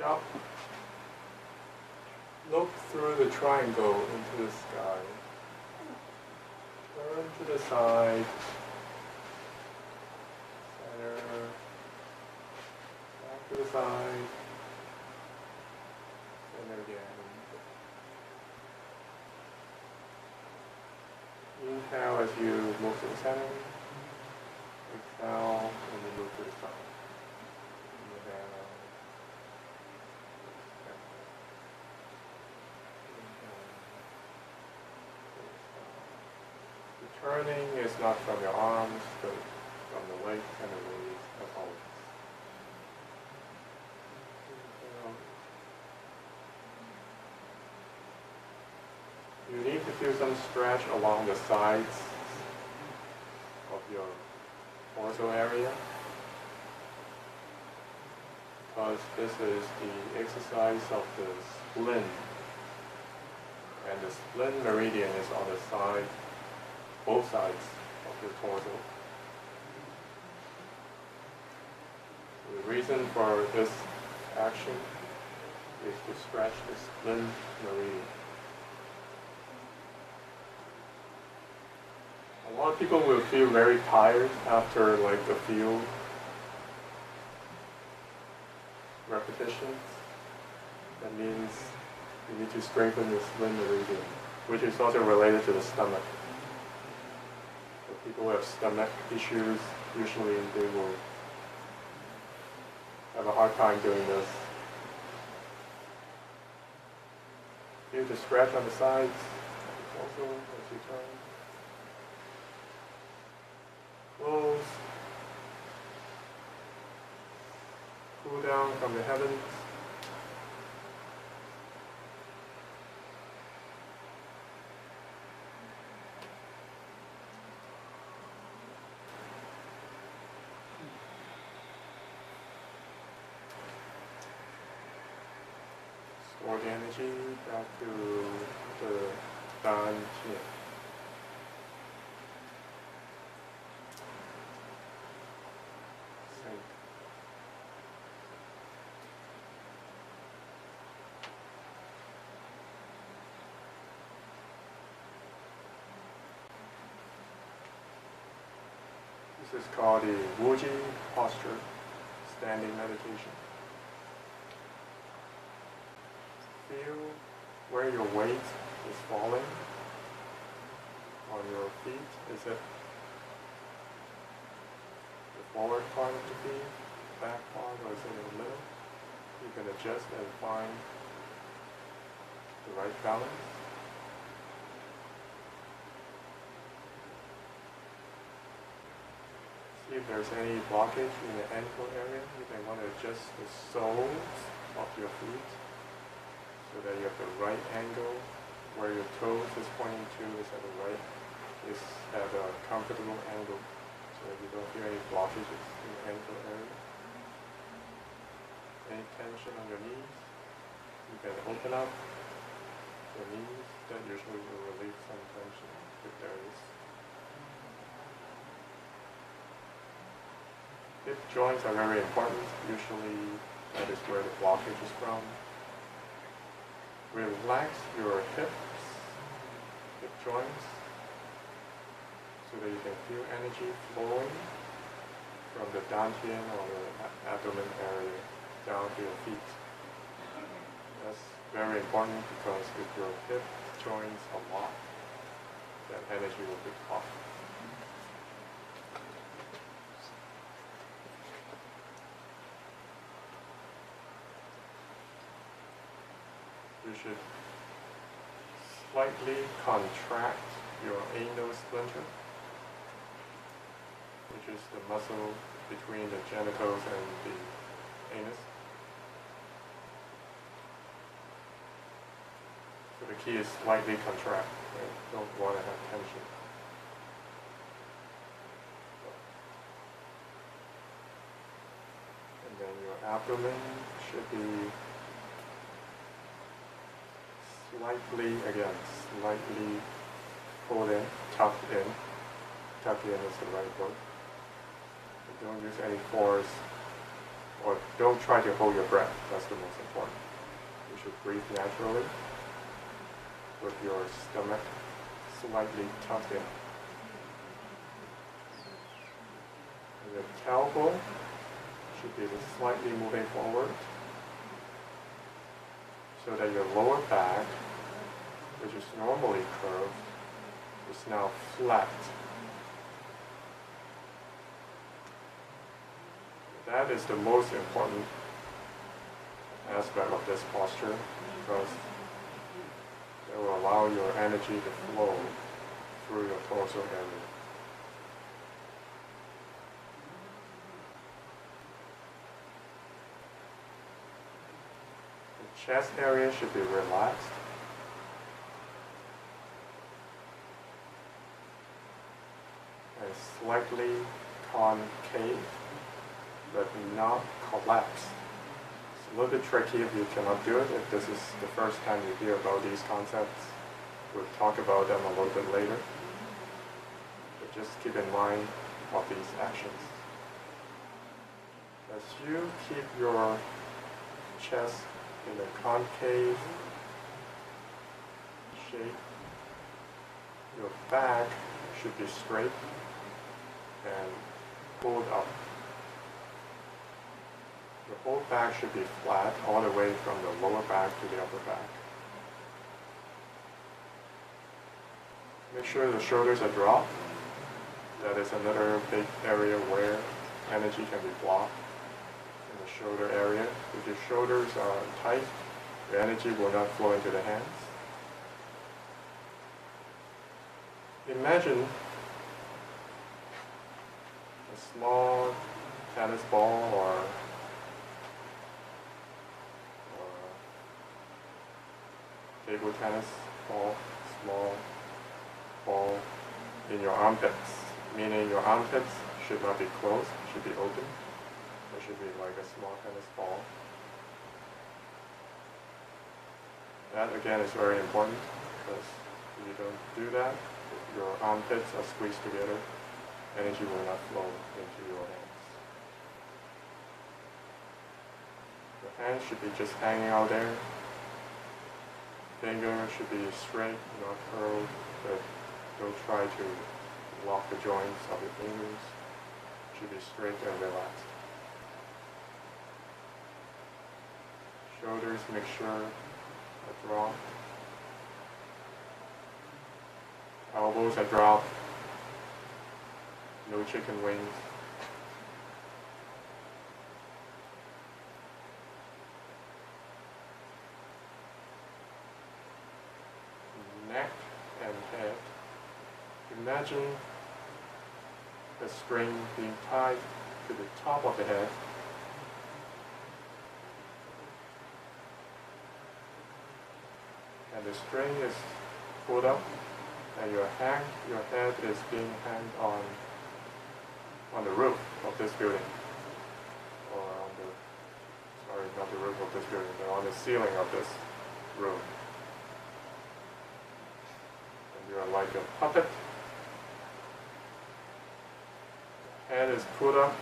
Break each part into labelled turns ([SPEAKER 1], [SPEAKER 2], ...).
[SPEAKER 1] up, look through the triangle into the sky. Turn to the side, center, back to the side, center again. Inhale as you move to the center. Exhale when you move to the side. Inhale. The turning is not from your arms, but from the legs and the knees, as always. You need to feel some stretch along the sides of your torso area, because this is the exercise of the spleen, and the spleen meridian is on the side, both sides of your torso. So the reason for this action is to stretch the spleen meridian. A lot of people will feel very tired after like a few repetitions. That means you need to strengthen the spleen meridian, which is also related to the stomach. So people who have stomach issues, usually they will have a hard time doing this. Feel the stretch on the sides also as you turn. Close. Cool down from the heavens. Store the energy back to the Dan Qi. This is called the Wuji posture, standing meditation. Feel where your weight is falling on your feet. Is it the forward part of the feet, the back part, or is it in the middle? You can adjust and find the right balance. See if there's any blockage in the ankle area. You may want to adjust the soles of your feet so that you have the right angle where your toes is pointing to is at the right, is at a comfortable angle so that you don't feel any blockages in the ankle area. Any tension on your knees, you can open up your knees. That usually will relieve some tension if there is. Hip joints are very important. Usually that is where the blockage is from. Relax your hips, hip joints, so that you can feel energy flowing from the dantian or the abdomen area down to your feet. That's very important because if your hip joints are locked, then energy will be off. You should slightly contract your anal splinter, which is the muscle between the genitals and the anus. So the key is slightly contract. You don't want to have tension. And then your abdomen should be slightly pulled in, tucked in. Tuck in is the right word. But don't use any force or don't try to hold your breath. That's the most important. You should breathe naturally with your stomach slightly tucked in. And your tailbone should be slightly moving forward so that your lower back, which is normally curved, is now flat. That is the most important aspect of this posture because it will allow your energy to flow through your torso area. The chest area should be relaxed. And slightly concave, but not collapse. It's a little bit tricky if you cannot do it. If this is the first time you hear about these concepts, we'll talk about them a little bit later. But just keep in mind of these actions. As you keep your chest in a concave shape, your back should be straight and pulled up. Your whole back should be flat all the way from the lower back to the upper back. Make sure the shoulders are dropped. That is another big area where energy can be blocked in the shoulder area. If your shoulders are tight, your energy will not flow into the hands. Imagine a small tennis ball or table tennis ball, small ball in your armpits, meaning your armpits should not be closed, should be open. It should be like a small tennis ball. That again is very important because if you don't do that, if your armpits are squeezed together, energy will not flow into your hands. Your hands should be just hanging out there. Fingers should be straight, not curled, but don't try to lock the joints of your fingers. Should be straight and relaxed. Shoulders, make sure are dropped. Elbows are dropped. No chicken wings. Neck and head. Imagine the string being tied to the top of the head. And the string is pulled up, and your head is being hanged on the roof of this building, or not the roof of this building, but on the ceiling of this room. And you are like a puppet. The head is put up,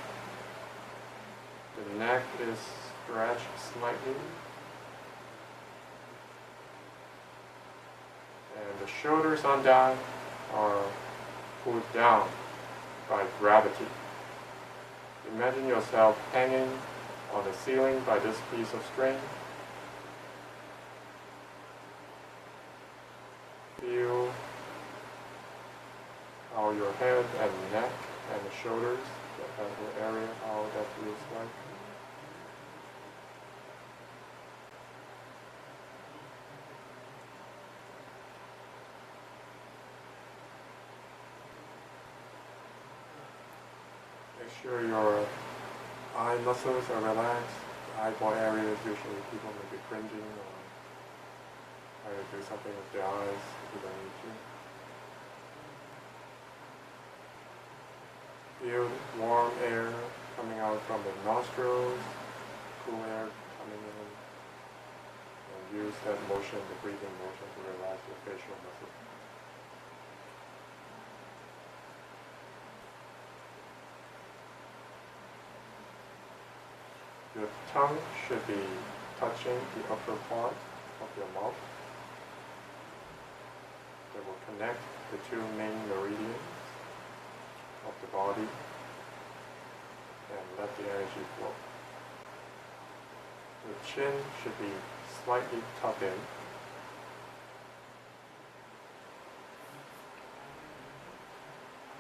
[SPEAKER 1] the neck is stretched slightly, and the shoulders on down are pulled down by gravity. Imagine yourself hanging on the ceiling by this piece of string. Feel how your head and neck and the shoulders, that whole area, how that feels like. Make sure your eye muscles are relaxed. The eyeball areas, usually people may be cringing or trying to do something with their eyes if you don't need to. Feel warm air coming out from the nostrils, cool air coming in, and use that motion, the breathing motion, to relax your facial muscles. Your tongue should be touching the upper part of your mouth. That will connect the two main meridians of the body and let the energy flow. Your chin should be slightly tucked in.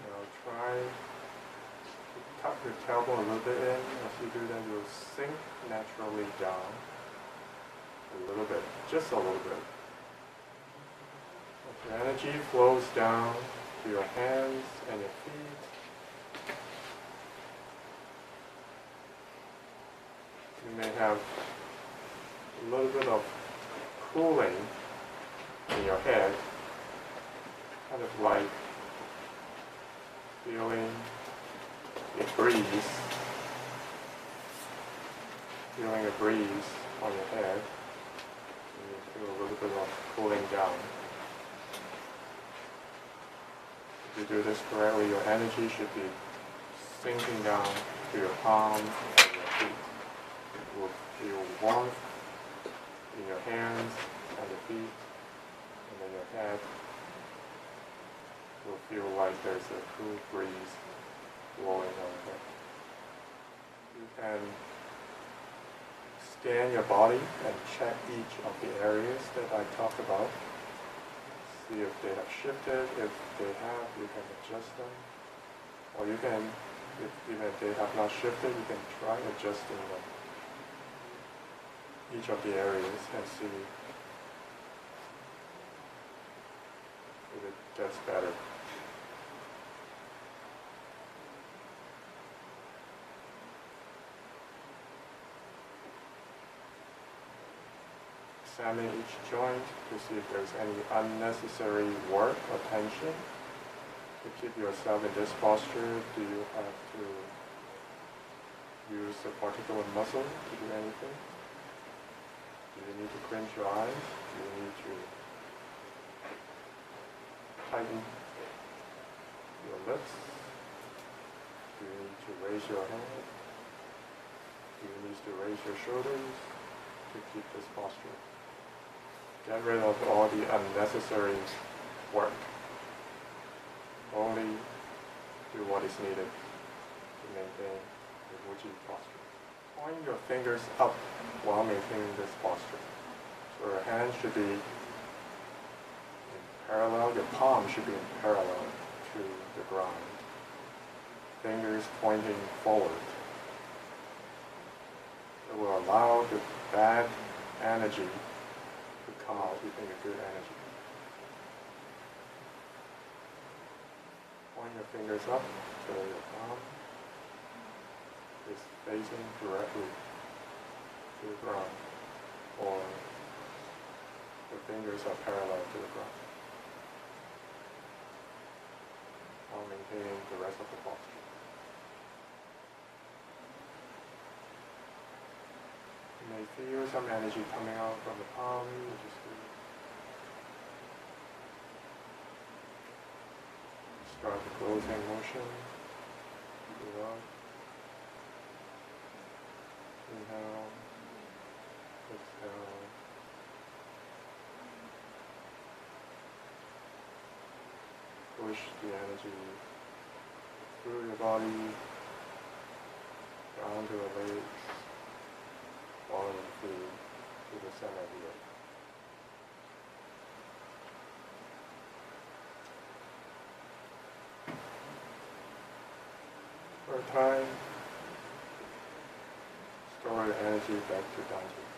[SPEAKER 1] Now try to tuck your tailbone a little bit in. As you do that, you'll sink naturally down a little bit, just a little bit. As your energy flows down to your hands and your feet, you may have a little bit of cooling in your head, kind of like feeling a breeze on your head. And you feel a little bit of cooling down. If you do this correctly, your energy should be sinking down to your palms and your feet. You will feel warmth in your hands and your feet, and then your head will feel like there's a cool breeze blowing on your head. You can scan your body and check each of the areas that I talked about. See if they have shifted. If they have, you can adjust them. Or you can, even if they have not shifted, you can try adjusting them. Each of the areas and see if it gets better. Examine each joint to see if there's any unnecessary work or tension. To keep yourself in this posture, do you have to use a particular muscle to do anything? Do you need to clench your eyes? Do you need to tighten your lips? Do you need to raise your head? Do you need to raise your shoulders to keep this posture? Get rid of all the unnecessary work. Only do what is needed to maintain the Wuji posture. Point your fingers up while maintaining this posture. So your hands should be in parallel, your palm should be in parallel to the ground. Fingers pointing forward. It will allow the bad energy to come out using the good energy. Point your fingers up so your palm is facing directly to the ground, or the fingers are parallel to the ground, while maintaining the rest of the posture. You may feel some energy coming out from the palm, which is good. Start the closing motion. Breathe out. Inhale. Exhale. Push the energy through your body, down to the legs, bottom of the feet, to the center of the earth. For a time, store your energy back to Antony.